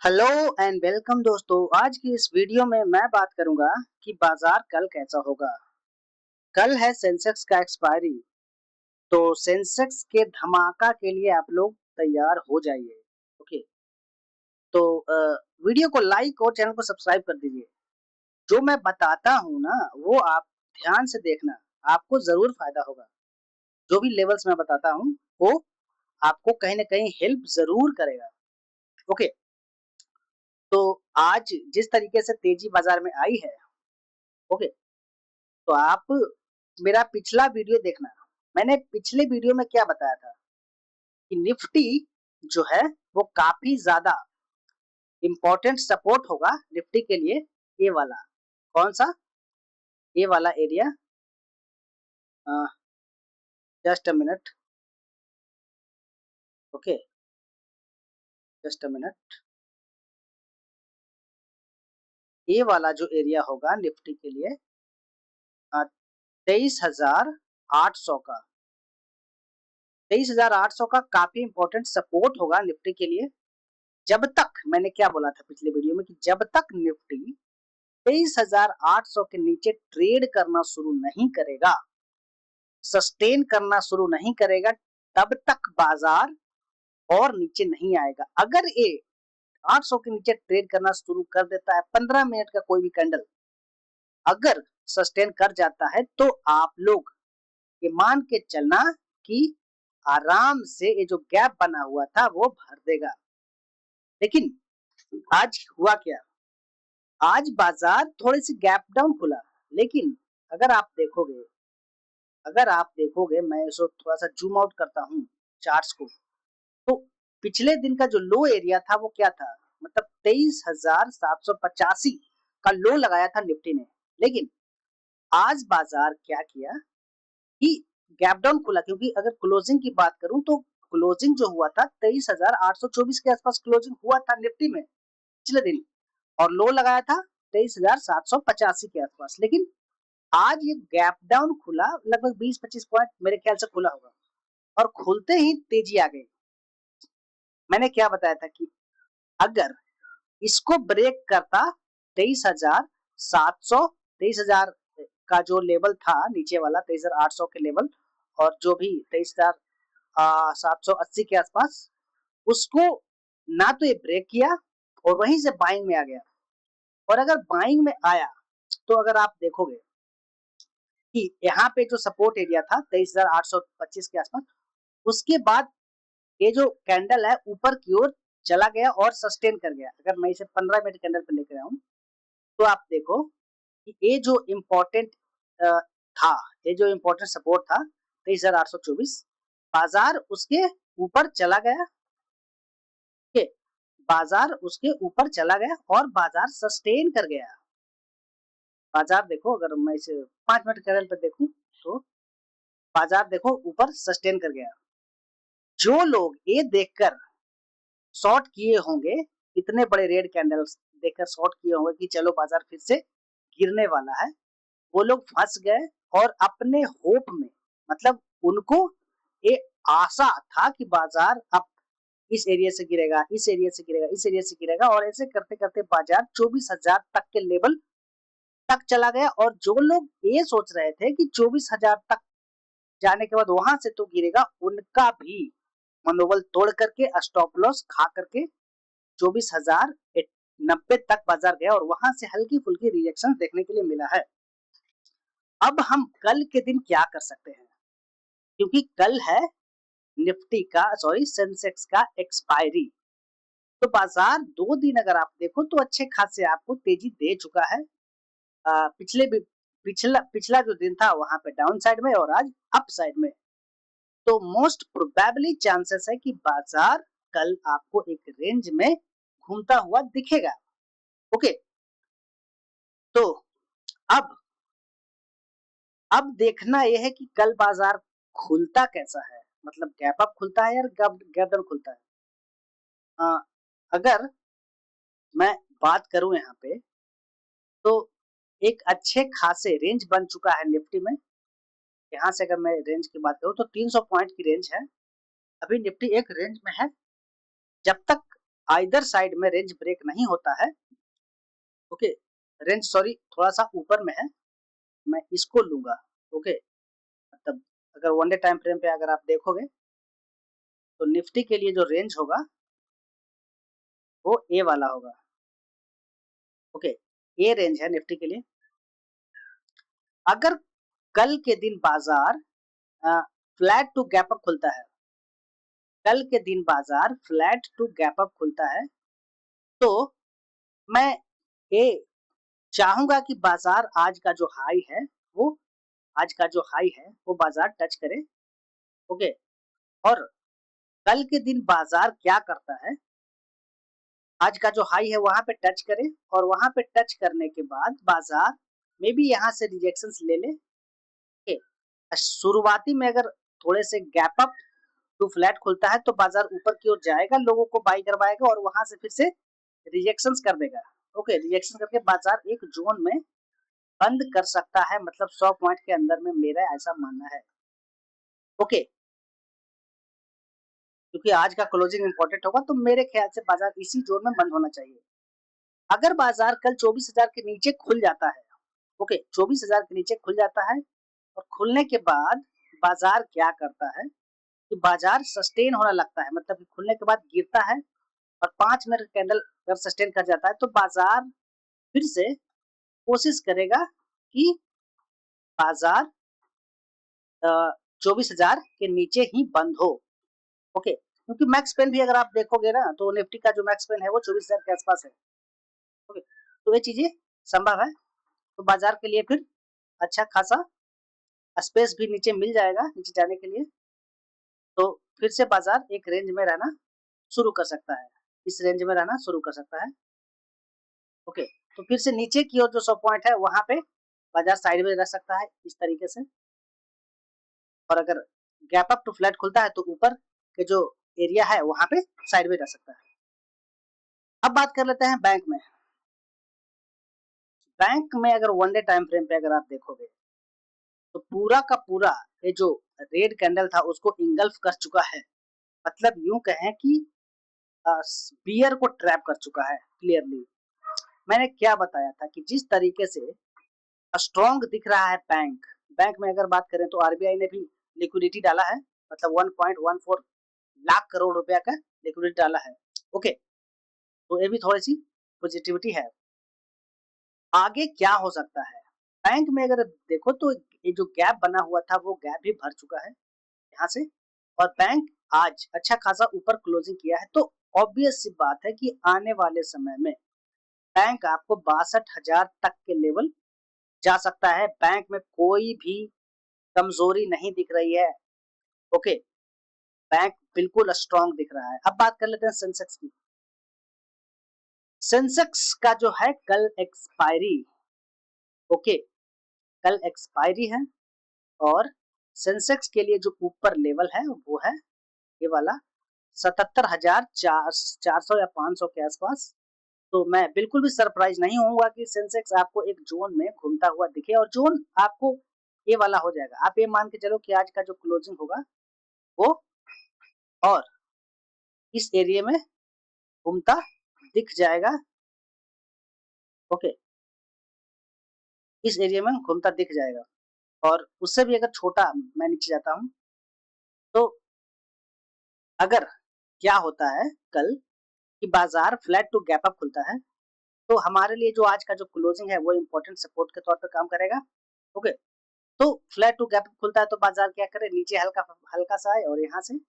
Hello and welcome दोस्तों। आज की इस वीडियो में मैं बात करूंगा कि बाजार कल कैसा होगा। कल है सेंसेक्स का एक्सपायरी, तो सेंसेक्स के धमाका के लिए आप लोग तैयार हो जाइए। ओके, तो वीडियो को लाइक और चैनल को सब्सक्राइब कर दीजिए। जो मैं बताता हूँ ना वो आप ध्यान से देखना, आपको जरूर फायदा होगा। जो भी लेवल्स मैं बताता हूँ वो आपको कहीं ना कहीं हेल्प जरूर करेगा। ओके, तो आज जिस तरीके से तेजी बाजार में आई है, ओके, तो आप मेरा पिछला वीडियो देखना। मैंने पिछले वीडियो में क्या बताया था कि निफ्टी जो है वो काफी ज्यादा इंपॉर्टेंट सपोर्ट होगा निफ्टी के लिए। ये वाला कौन सा, ये वाला area, just a minute. Okay, just a minute. ये वाला जो एरिया होगा निफ्टी के लिए 23,800 का, 23,800 का काफी इंपॉर्टेंट सपोर्ट होगा निफ्टी के लिए। जब तक, मैंने क्या बोला था पिछले वीडियो में, कि जब तक निफ्टी 23,800 के नीचे ट्रेड करना शुरू नहीं करेगा, सस्टेन करना शुरू नहीं करेगा, तब तक बाजार और नीचे नहीं आएगा। अगर ये 800 के नीचे ट्रेड करना शुरू कर देता है, 15 मिनट का कोई भी कैंडल अगर सस्टेन कर जाता है, तो आप लोग ये मान के चलना कि आराम से ये जो गैप बना हुआ था वो भर देगा। लेकिन आज हुआ क्या, आज बाजार थोड़ी सी गैप डाउन खुला। लेकिन अगर आप देखोगे, मैं इसको थोड़ा सा जूम आउट करता हूँ चार्ट्स को, तो पिछले दिन का जो लो एरिया था वो क्या था, मतलब 23,785 का लो लगाया था निफ्टी ने। लेकिन आज बाजार क्या किया कि गैप डाउन खुला, क्योंकि अगर क्लोजिंग की बात करूं तो क्लोजिंग जो हुआ था 23,824 के आसपास क्लोजिंग हुआ था निफ्टी में पिछले दिन, और लो लगाया था 23,785 के आसपास। लेकिन आज ये गैप डाउन खुला, लगभग 20-25 पॉइंट मेरे ख्याल से खुला होगा, और खुलते ही तेजी आ गई। मैंने क्या बताया था कि अगर इसको ब्रेक करता 23,700, 23,000 का जो लेवल था नीचे वाला 23,800 के लेवल, और जो भी 23,780 के आसपास, उसको ना तो ये ब्रेक किया और वहीं से बाइंग में आ गया। और अगर बाइंग में आया तो अगर आप देखोगे कि यहाँ पे जो सपोर्ट एरिया था 23,825 के आसपास, उसके बाद ये जो कैंडल है ऊपर की ओर चला गया और सस्टेन कर गया। अगर मैं इसे 15 मिनट कैंडल पे लेकर आऊं तो आप देखो कि ये जो इम्पोर्टेंट था, ये जो इम्पोर्टेंट सपोर्ट था 23,824, बाजार उसके ऊपर चला गया। के बाजार उसके ऊपर चला गया और बाजार सस्टेन कर गया। बाजार देखो, अगर मैं इसे 5 मिनट कैंडल पे देखूं तो बाजार देखो ऊपर सस्टेन कर गया। जो लोग ये देखकर शॉर्ट किए होंगे, इतने बड़े रेड कैंडल्स देखकर शॉर्ट किए होंगे कि चलो बाजार फिर से गिरने वाला है, वो लोग फंस गए। और अपने होप में, मतलब उनको ये आशा था कि बाजार अब इस एरिया से गिरेगा, इस एरिया से गिरेगा, इस एरिया से गिरेगा, और ऐसे करते करते बाजार 24,000 तक के लेवल तक चला गया। और जो लोग ये सोच रहे थे कि 24,000 तक जाने के बाद वहां से तो गिरेगा, उनका भी मनोबल तोड़ करके, स्टॉप लॉस खा करके 24,090 तक बाजार गया, और वहां से हल्की फुल्की रिएक्शन देखने के लिए मिला है। अब हम कल के दिन क्या कर सकते हैं, क्योंकि कल है निफ्टी का, सॉरी, सेंसेक्स का एक्सपायरी। तो बाजार 2 दिन अगर आप देखो तो अच्छे खासे आपको तेजी दे चुका है। पिछले भी, पिछला पिछला जो दिन था वहां पे डाउन साइड में और आज अप साइड में। तो मोस्ट प्रोबेबली चांसेस है कि बाजार कल आपको एक रेंज में घूमता हुआ दिखेगा। ओके, तो अब अब देखना यह है कि कल बाजार खुलता कैसा है, मतलब गैप अप खुलता है या गैप डाउन खुलता है। आ, अगर मैं बात करूं यहाँ पे, तो एक अच्छे खासे रेंज बन चुका है निफ्टी में। यहाँ से अगर मैं रेंज की बात करूं तो 300 पॉइंट की रेंज है। अभी निफ्टी एक रेंज में है। जब तक आइदर साइड में रेंज ब्रेक नहीं होता है। ओके, रेंज सॉरी थोड़ा सा ऊपर में है, मैं इसको लूंगा। ओके, मतलब अगर वन डे टाइम फ्रेम पे अगर आप देखोगे तो निफ्टी के लिए जो रेंज होगा वो ए वाला होगा। ओके, ए रेंज है निफ्टी के लिए। अगर कल के दिन बाजार फ्लैट टू गैप अप खुलता है, कल के दिन बाजार फ्लैट टू गैप अप खुलता है, तो मैं ए चाहूंगा कि बाजार आज का जो हाई है वो आज का जो हाई है वो बाजार टच करे। ओके, और कल के दिन बाजार क्या करता है, आज का जो हाई है वहां पे टच करे और वहां पे टच करने के बाद बाजार में भी यहाँ से रिजेक्शंस ले ले। ओके, शुरुआती में अगर थोड़े से गैप अप टू फ्लैट खुलता है तो बाजार ऊपर की ओर जाएगा, लोगों को बाई करवाएगा और वहां से फिर से रिजेक्शंस कर देगा। ओके, रिजेक्शन करके बाजार एक जोन में बंद कर सकता है, मतलब 100 पॉइंट के अंदर में, मेरा ऐसा मानना है। ओके, क्योंकि आज का क्लोजिंग इंपॉर्टेंट होगा तो मेरे ख्याल से बाजार इसी जोन में बंद होना चाहिए। अगर बाजार कल 24,000 के नीचे खुल जाता है, ओके 24,000 के नीचे खुल जाता है और खुलने के बाद बाजार क्या करता है कि बाजार सस्टेन होने लगता है, मतलब कि खुलने के बाद गिरता है और 5 मिनट कैंडल अगर सस्टेन कर जाता है तो बाजार फिर से कोशिश करेगा कि बाजार 24,000 के नीचे ही बंद हो। ओके, क्योंकि मैक्स पेन भी अगर आप देखोगे ना तो निफ्टी का जो मैक्स पेन है वो 24,000 के आसपास है। ओके, तो ये चीजें संभव है, तो बाजार के लिए फिर अच्छा खासा स्पेस भी नीचे मिल जाएगा नीचे जाने के लिए, तो फिर से बाजार एक रेंज में रहना शुरू कर सकता है, इस रेंज में रहना शुरू कर सकता है। ओके, तो फिर से नीचे की ओर जो 100 पॉइंट है वहां पे बाजार साइड में रह सकता है इस तरीके से, और अगर गैप अप टू फ्लैट खुलता है तो ऊपर के जो एरिया है वहां पे साइड में रह सकता है। अब बात कर लेते हैं बैंक में। बैंक में अगर वन डे टाइम फ्रेम पे अगर आप देखोगे तो पूरा का पूरा ये जो रेड कैंडल था उसको इंगल्फ कर चुका है, मतलब यूं कहें कि बियर को ट्रैप कर चुका है क्लियरली। मैंने क्या बताया था कि जिस तरीके से स्ट्रॉन्ग दिख रहा है बैंक, बैंक में अगर बात करें तो आरबीआई ने भी लिक्विडिटी डाला है, मतलब 1.14 लाख करोड़ रुपया का लिक्विडिटी डाला है। ओके, तो ये भी थोड़ी सी पॉजिटिविटी है। आगे क्या हो सकता है बैंक में अगर देखो तो ये जो गैप बना हुआ था वो गैप भी भर चुका है यहाँ से, और बैंक आज अच्छा खासा ऊपर क्लोजिंग किया है, तो ऑब्वियस सी बात है कि आने वाले समय में बैंक आपको 62,000 तक के लेवल जा सकता है। बैंक में कोई भी कमजोरी नहीं दिख रही है। ओके, बैंक बिल्कुल स्ट्रांग दिख रहा है। अब बात कर लेते हैं सेंसेक्स की। सेंसेक्स का जो है कल एक्सपायरी, ओके कल एक्सपायरी है, और सेंसेक्स के लिए जो ऊपर लेवल है वो है ये वाला 77,400 या 500 के आसपास। तो मैं बिल्कुल भी सरप्राइज नहीं होऊंगा कि सेंसेक्स आपको एक जोन में घूमता हुआ दिखे, और जोन आपको ये वाला हो जाएगा। आप ये मान के चलो कि आज का जो क्लोजिंग होगा वो और इस एरिया में घूमता दिख जाएगा। ओके, इस एरिया में घूमता दिख जाएगा, और उससे भी अगर छोटा मैं नीचे जाता हूं तो अगर क्या होता है कल कि बाजार फ्लैट टू गैप अप खुलता है तो हमारे लिए जो आज का जो क्लोजिंग है वो इंपॉर्टेंट सपोर्ट के तौर पर काम करेगा। ओके, तो फ्लैट टू गैप खुलता है तो बाजार क्या करे, नीचे हल्का हल्का सा है, और यहाँ से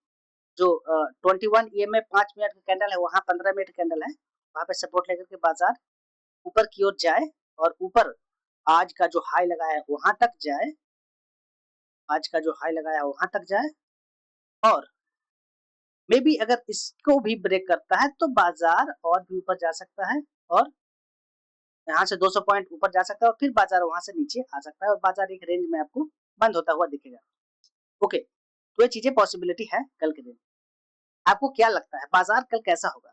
जो 21 EMA 5 मिनट का कैंडल है वहां 15 मिनट कैंडल है, वहां पे सपोर्ट लेकर के बाजार ऊपर की ओर जाए और ऊपर आज का जो हाई लगाया है वहां तक जाए, आज का जो हाई लगाया है वहां तक जाए, और मे बी अगर इसको भी ब्रेक करता है तो बाजार और भी ऊपर जा सकता है, और यहाँ से 200 पॉइंट ऊपर जा सकता है, और फिर बाजार वहां से नीचे आ सकता है और बाजार एक रेंज में आपको बंद होता हुआ दिखेगा। ओके, तो ये चीजें पॉसिबिलिटी है कल के दिन। आपको क्या लगता है बाजार कल कैसा होगा,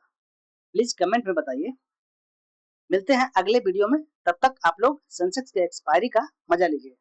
प्लीज कमेंट में बताइए। मिलते हैं अगले वीडियो में, तब तक आप लोग सेंसेक्स के एक्सपायरी का मजा लीजिए।